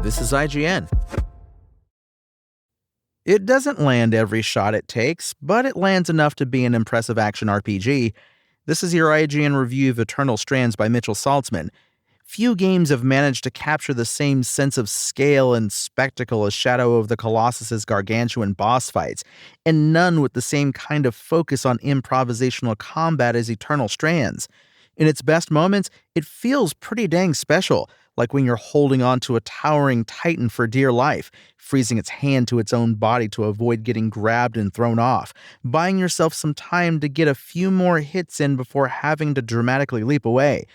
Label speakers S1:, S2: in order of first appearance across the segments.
S1: This is IGN. It doesn't land every shot it takes, but it lands enough to be an impressive action RPG. This is your IGN review of Eternal Strands by Mitchell Saltzman. Few games have managed to capture the same sense of scale and spectacle as Shadow of the Colossus's gargantuan boss fights, and none with the same kind of focus on improvisational combat as Eternal Strands. In its best moments, it feels pretty dang special, like when you're holding on to a towering titan for dear life, freezing its hand to its own body to avoid getting grabbed and thrown off, buying yourself some time to get a few more hits in before having to dramatically leap away.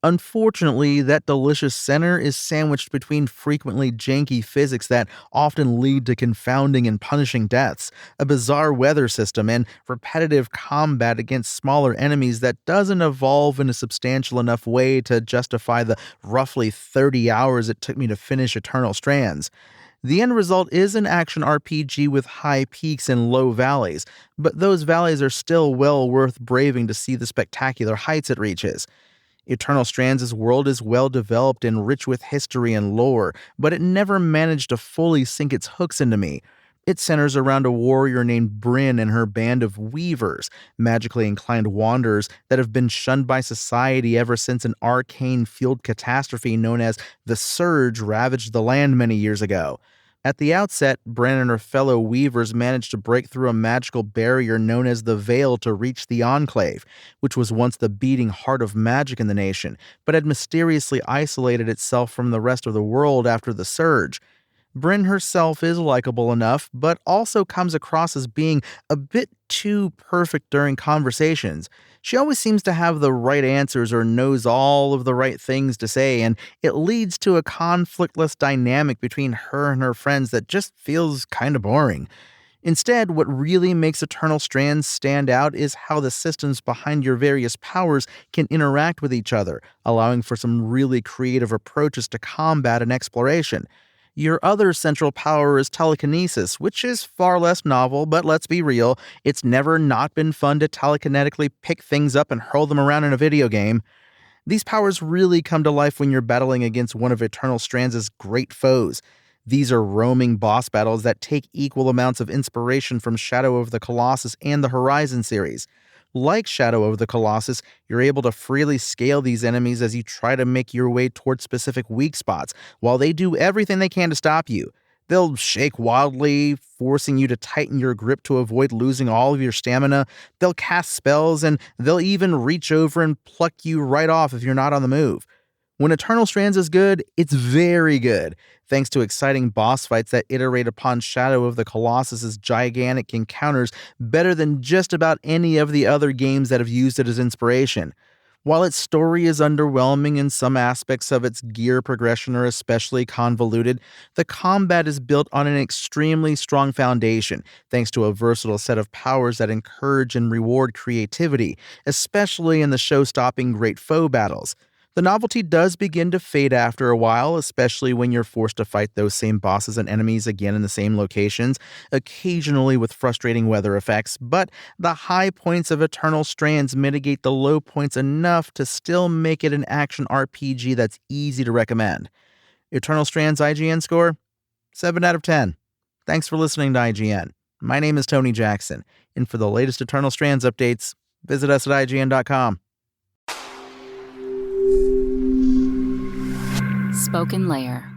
S1: Unfortunately, that delicious center is sandwiched between frequently janky physics that often lead to confounding and punishing deaths, a bizarre weather system, and repetitive combat against smaller enemies that doesn't evolve in a substantial enough way to justify the roughly 30 hours it took me to finish Eternal Strands. The end result is an action RPG with high peaks and low valleys, but those valleys are still well worth braving to see the spectacular heights it reaches. Eternal Strands' world is well developed and rich with history and lore, but it never managed to fully sink its hooks into me. It centers around a warrior named Brynn and her band of weavers, magically inclined wanderers that have been shunned by society ever since an arcane-fueled catastrophe known as the Surge ravaged the land many years ago. At the outset, Brynn and her fellow weavers managed to break through a magical barrier known as the Veil to reach the Enclave, which was once the beating heart of magic in the nation, but had mysteriously isolated itself from the rest of the world after the Surge. Brynn herself is likable enough, but also comes across as being a bit too perfect during conversations. She always seems to have the right answers or knows all of the right things to say, and it leads to a conflictless dynamic between her and her friends that just feels kind of boring. Instead, what really makes Eternal Strands stand out is how the systems behind your various powers can interact with each other, allowing for some really creative approaches to combat and exploration. Your other central power is telekinesis, which is far less novel, but let's be real, it's never not been fun to telekinetically pick things up and hurl them around in a video game. These powers really come to life when you're battling against one of Eternal Strands' great foes. These are roaming boss battles that take equal amounts of inspiration from Shadow of the Colossus and the Horizon series. Like Shadow of the Colossus, you're able to freely scale these enemies as you try to make your way towards specific weak spots, while they do everything they can to stop you. They'll shake wildly, forcing you to tighten your grip to avoid losing all of your stamina. They'll cast spells, and they'll even reach over and pluck you right off if you're not on the move. When Eternal Strands is good, it's very good, thanks to exciting boss fights that iterate upon Shadow of the Colossus's gigantic encounters better than just about any of the other games that have used it as inspiration. While its story is underwhelming and some aspects of its gear progression are especially convoluted, the combat is built on an extremely strong foundation, thanks to a versatile set of powers that encourage and reward creativity, especially in the show-stopping great foe battles. The novelty does begin to fade after a while, especially when you're forced to fight those same bosses and enemies again in the same locations, occasionally with frustrating weather effects, but the high points of Eternal Strands mitigate the low points enough to still make it an action RPG that's easy to recommend. Eternal Strands IGN score? 7 out of 10. Thanks for listening to IGN. My name is Tony Jackson, and for the latest Eternal Strands updates, visit us at IGN.com.
S2: Spoken Layer.